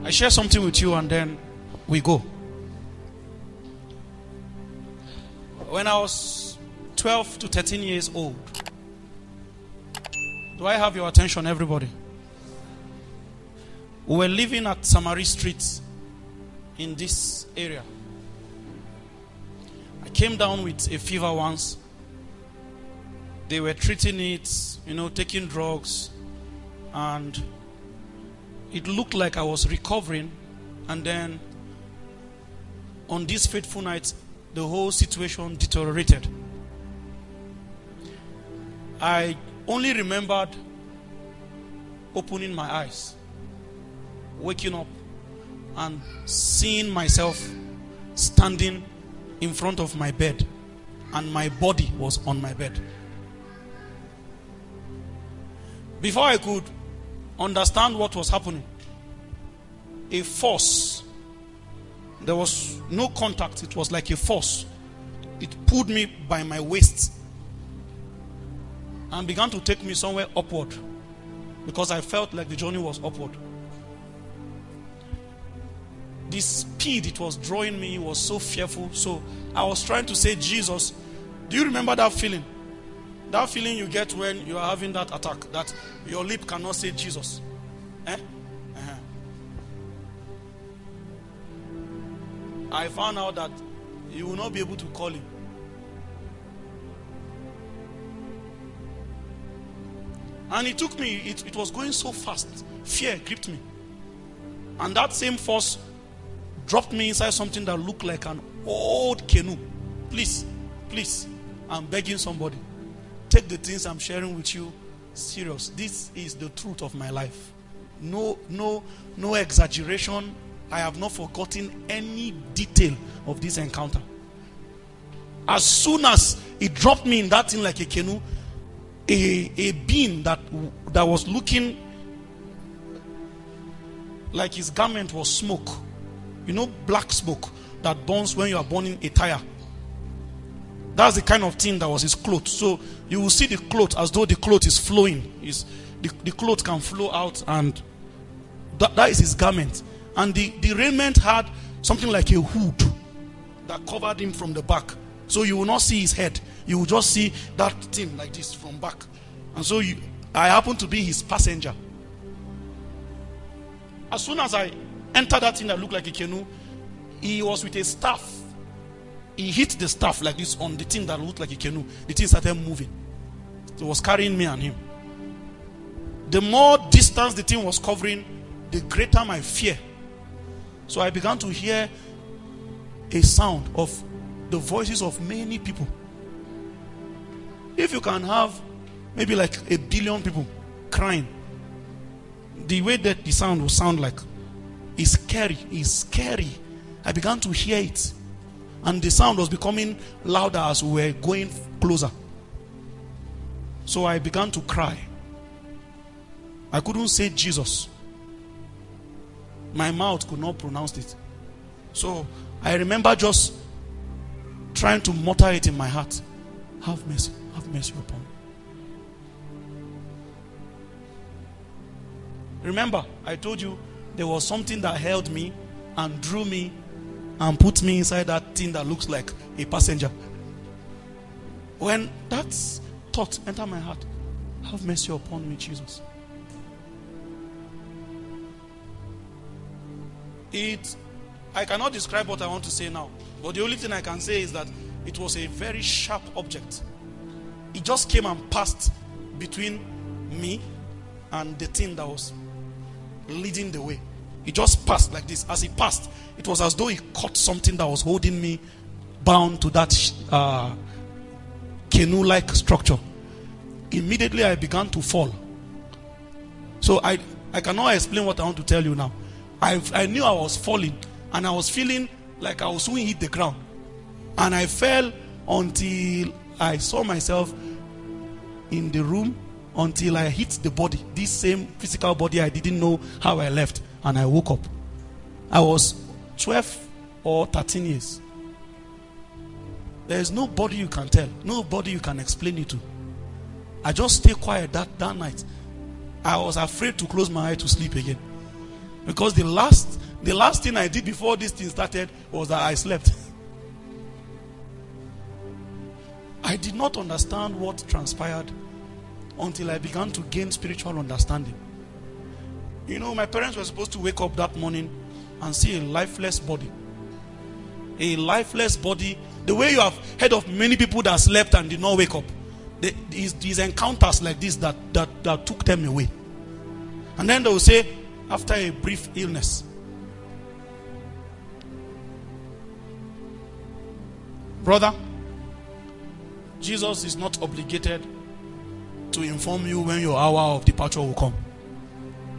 I share something with you and then we go. When I was 12 to 13 years old, do I have your attention, everybody? We were living at Samari Street in this area. I came down with a fever once. They were treating it, taking drugs, and it looked like I was recovering. And then on this fateful night, the whole situation deteriorated. I only remembered opening my eyes, waking up, and seeing myself standing in front of my bed, and my body was on my bed. Before I could understand what was happening, a force, there was no contact, it was like a force. It pulled me by my waist and began to take me somewhere upward, because I felt like the journey was upward. The speed it was drawing me was so fearful. So I was trying to say, Jesus, do you remember that feeling? That feeling you get when you are having that attack, that your lip cannot say Jesus. I found out that you will not be able to call him. And it took me, it was going so fast. Fear gripped me. And that same force dropped me inside something that looked like an old canoe. Please, I'm begging somebody. Take the things I'm sharing with you serious. This is the truth of my life. No exaggeration. I have not forgotten any detail of this encounter. As soon as it dropped me in that thing like a canoe, a being that was looking like his garment was smoke. Black smoke that burns when you are burning a tire. That's the kind of thing that was his clothes. So you will see the clothes as though the cloth is flowing. The cloth can flow out, and that is his garment. And the raiment had something like a hood that covered him from the back. So you will not see his head. You will just see that thing like this from back. And so I happened to be his passenger. As soon as I entered that thing that looked like a canoe, he was with a staff. He hit the staff like this on the thing that looked like a canoe. The thing started moving. It was carrying me and him. The more distance the thing was covering, the greater my fear. So I began to hear a sound of the voices of many people. If you can have maybe like 1 billion people crying, the way that the sound will sound like is scary. I began to hear it, and the sound was becoming louder as we were going closer. So I began to cry. I couldn't say Jesus. My mouth could not pronounce it. So I remember just trying to mutter it in my heart. Have mercy upon me. Remember, I told you there was something that held me and drew me and put me inside that thing that looks like a passenger. When that thought entered my heart, have mercy upon me, Jesus. I cannot describe what I want to say now, but the only thing I can say is that it was a very sharp object. It just came and passed between me and the thing that was leading the way. It just passed like this. As it passed, it was as though it caught something that was holding me bound to that canoe-like structure. Immediately I began to fall. So I cannot explain what I want to tell you now. I knew I was falling, and I was feeling like I was soon hit the ground. And I fell until I saw myself in the room, until I hit the body, this same physical body I didn't know how I left, and I woke up. I was 12 or 13 years. There is nobody you can tell, nobody you can explain it to. I just stayed quiet that night. I was afraid to close my eye to sleep again, because the last The last thing I did before this thing started was that I slept. I did not understand what transpired until I began to gain spiritual understanding. You know, my parents were supposed to wake up that morning and see a lifeless body. A lifeless body. The way you have heard of many people that slept and did not wake up. These encounters like this that took them away. And then they will say, after a brief illness. Brother, Jesus is not obligated to inform you when your hour of departure will come.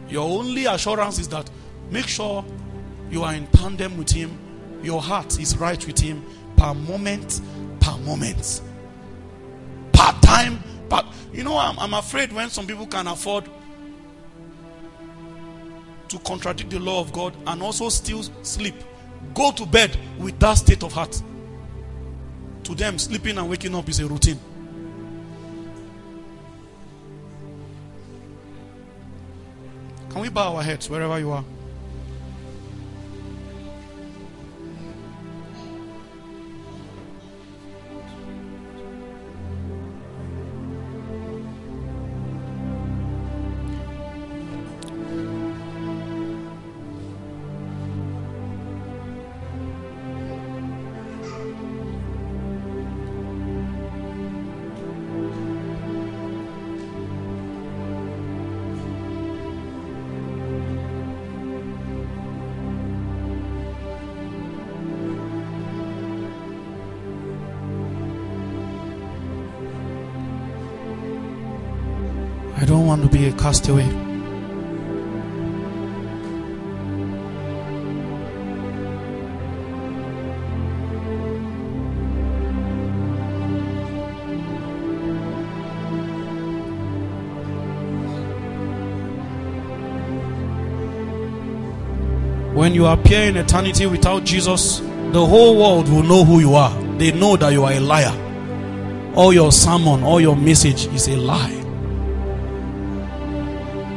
Your only assurance is that make sure you are in tandem with him. Your heart is right with him per moment, per time. But you know, I'm afraid when some people can afford to contradict the law of God and also still sleep, go to bed with that state of heart. To them, sleeping and waking up is a routine. Can we bow our heads wherever you are? I don't want to be a castaway. When you appear in eternity without Jesus, the whole world will know who you are. They know that you are a liar. All your sermon, all your message is a lie.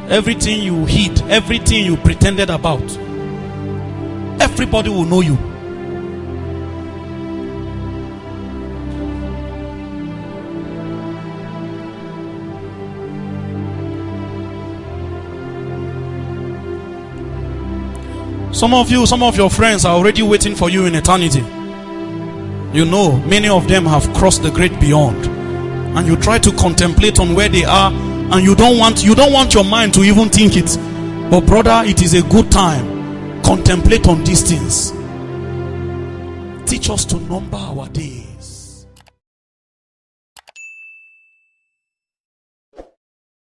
Everything you hid, everything you pretended about, everybody will know you. Some of your friends are already waiting for you in eternity. You know, many of them have crossed the great beyond, and you try to contemplate on where they are. And you don't want your mind to even think it. But brother, it is a good time. Contemplate on these things. Teach us to number our day.